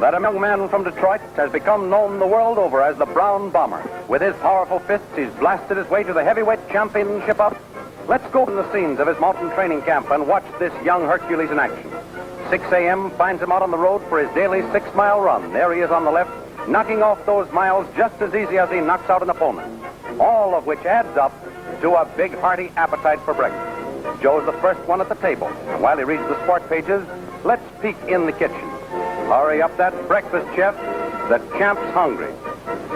that a young man from Detroit has become known the world over as the Brown Bomber. With his powerful fists, he's blasted his way to the heavyweight championship up. Let's go to the scenes of his mountain training camp and watch this young Hercules in action. 6 a.m. finds him out on the road for his daily 6-mile run. There he is on the left, knocking off those miles just as easy as he knocks out an opponent. All of which adds up to a big, hearty appetite for breakfast. Joe's the first one at the table. And while he reads the sport pages, let's peek in the kitchen. Hurry up that breakfast, chef. The champ's hungry.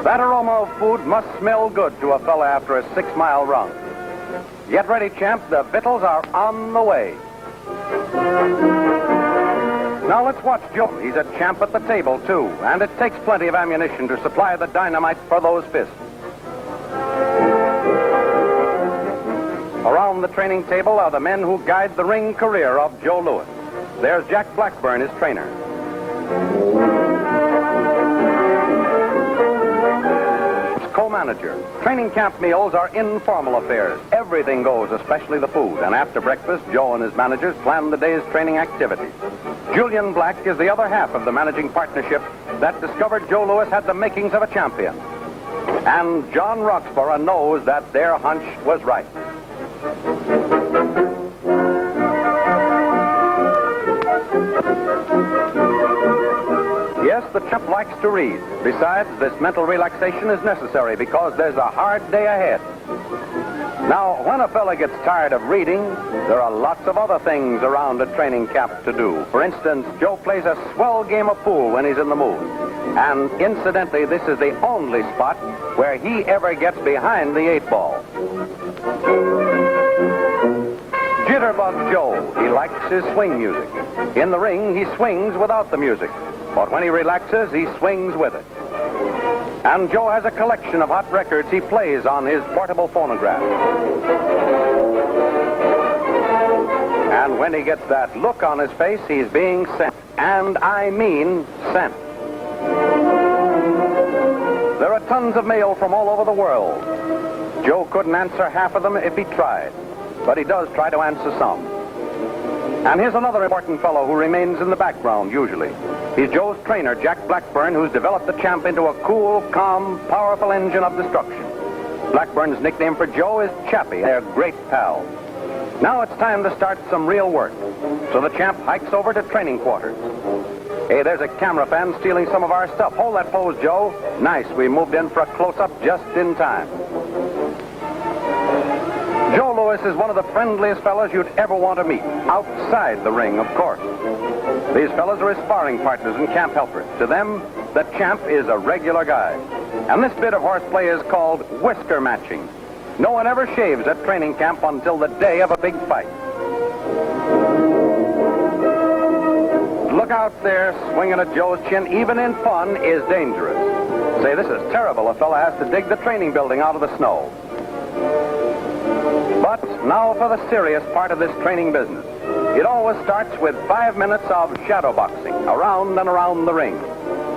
That aroma of food must smell good to a fella after a 6-mile run. Get ready, champ. The victuals are on the way. Now let's watch Joe. He's a champ at the table, too. And it takes plenty of ammunition to supply the dynamite for those fists. Around the training table are the men who guide the ring career of Joe Louis. There's Jack Blackburn, his trainer. His co-manager. Training camp meals are informal affairs. Everything goes, especially the food. And after breakfast, Joe and his managers plan the day's training activities. Julian Black is the other half of the managing partnership that discovered Joe Louis had the makings of a champion. And John Roxborough knows that their hunch was right. Yes, the champ likes to read. Besides, this mental relaxation is necessary because there's a hard day ahead. Now, when a fella gets tired of reading, there are lots of other things around a training camp to do. For instance, Joe plays a swell game of pool when he's in the mood. And incidentally, this is the only spot where he ever gets behind the 8-ball. Jitterbug Joe, he likes his swing music. In the ring, he swings without the music. But when he relaxes, he swings with it. And Joe has a collection of hot records he plays on his portable phonograph. And when he gets that look on his face, he's being sent. And I mean sent. There are tons of mail from all over the world. Joe couldn't answer half of them if he tried. But he does try to answer some. And here's another important fellow who remains in the background, usually. He's Joe's trainer, Jack Blackburn, who's developed the champ into a cool, calm, powerful engine of destruction. Blackburn's nickname for Joe is Chappie. They're great pals. Now it's time to start some real work. So the champ hikes over to training quarters. Hey, there's a camera fan stealing some of our stuff. Hold that pose, Joe. Nice. We moved in for a close-up just in time. Joe Louis is one of the friendliest fellows you'd ever want to meet. Outside the ring, of course. These fellows are his sparring partners and camp helpers. To them, the champ is a regular guy. And this bit of horseplay is called whisker matching. No one ever shaves at training camp until the day of a big fight. Look out there, swinging at Joe's chin, even in fun, is dangerous. Say, this is terrible. A fella has to dig the training building out of the snow. But now for the serious part of this training business. It always starts with 5 minutes of shadow boxing, around and around the ring.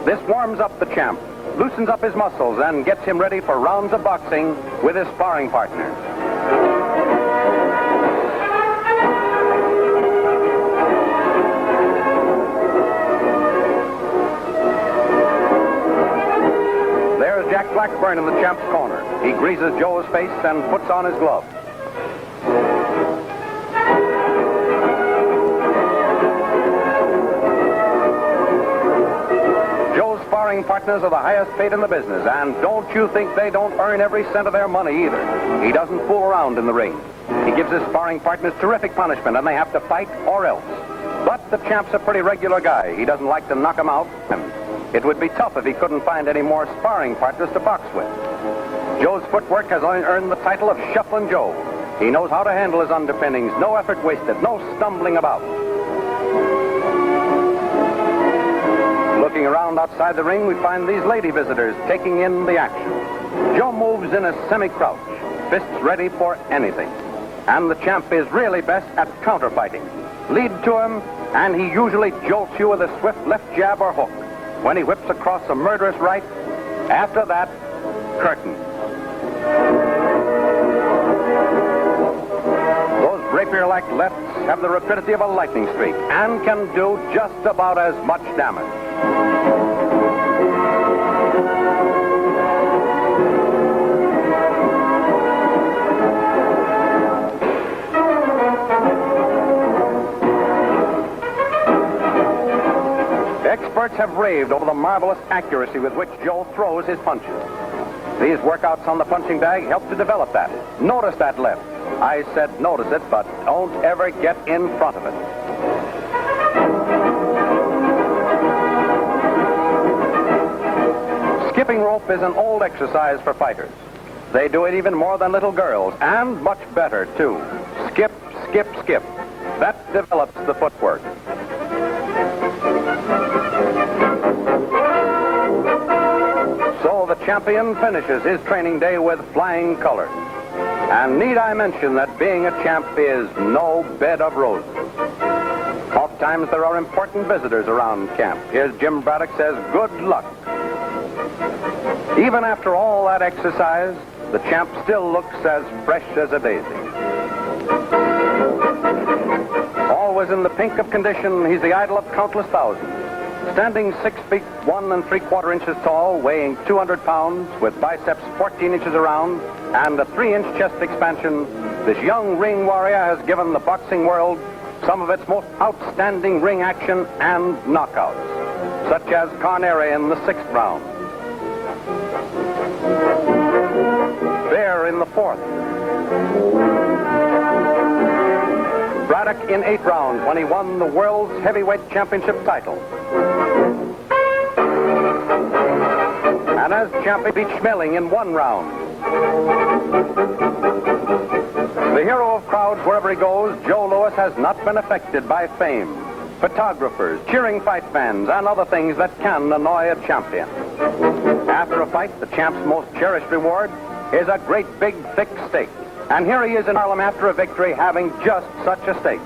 This warms up the champ, loosens up his muscles, and gets him ready for rounds of boxing with his sparring partner. There's Jack Blackburn in the champ's corner. He greases Joe's face and puts on his gloves. Joe's sparring partners are the highest paid in the business, and don't you think they don't earn every cent of their money either. He doesn't fool around in the ring. He gives his sparring partners terrific punishment, and they have to fight or else. But the champ's a pretty regular guy. He doesn't like to knock them out. It would be tough if he couldn't find any more sparring partners to box with. Joe's footwork has earned the title of Shufflin' Joe. He knows how to handle his underpinnings. No effort wasted. No stumbling about. Looking around outside the ring, we find these lady visitors taking in the action. Joe moves in a semi-crouch, fists ready for anything. And the champ is really best at counter-fighting. Lead to him, and he usually jolts you with a swift left jab or hook. When he whips across a murderous right, after that, curtain. Those rapier-like lefts have the rapidity of a lightning streak and can do just about as much damage. have raved over the marvelous accuracy with which Joe throws his punches. These workouts on the punching bag help to develop that. Notice that left. I said notice it, but don't ever get in front of it. Skipping rope is an old exercise for fighters. They do it even more than little girls, and much better, too. Skip, skip, skip. That develops the footwork. So the champion finishes his training day with flying colors. And need I mention that being a champ is no bed of roses. Oftentimes there are important visitors around camp. Here's Jim Braddock says, good luck. Even after all that exercise, the champ still looks as fresh as a daisy. Always in the pink of condition, he's the idol of countless thousands. Standing 6 feet 1 3/4 inches tall, weighing 200 pounds, with biceps 14 inches around and a 3-inch chest expansion, this young ring warrior has given the boxing world some of its most outstanding ring action and knockouts, such as Carnere in the 6th round, Bear in the 4th, Braddock in 8 rounds when he won the World's Heavyweight Championship title. And as champion beat Schmeling in 1 round. The hero of crowds wherever he goes, Joe Louis has not been affected by fame, photographers, cheering fight fans, and other things that can annoy a champion. After a fight, the champ's most cherished reward is a great big thick steak. And here he is in Harlem after a victory, having just such a steak.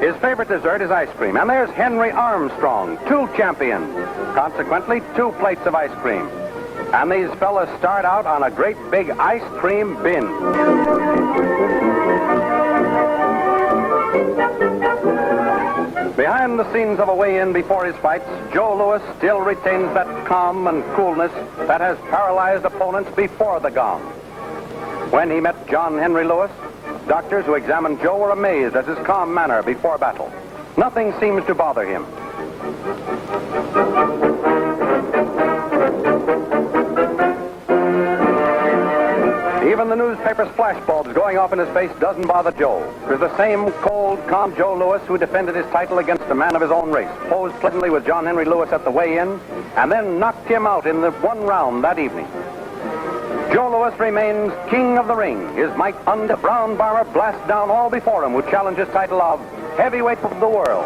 His favorite dessert is ice cream, and there's Henry Armstrong, 2 champions. Consequently, 2 plates of ice cream. And these fellas start out on a great big ice cream binge. Behind the scenes of a weigh-in before his fights, Joe Louis still retains that calm and coolness that has paralyzed opponents before the gong. When he met John Henry Lewis, doctors who examined Joe were amazed at his calm manner before battle. Nothing seems to bother him. Even the newspaper's flashbulbs going off in his face doesn't bother Joe. It was the same cold, calm Joe Louis who defended his title against a man of his own race, posed pleasantly with John Henry Lewis at the weigh-in, and then knocked him out in the 1 round that evening. Joe Louis remains king of the ring. His might under Brown Bomber blasts down all before him who challenge his title of heavyweight of the world.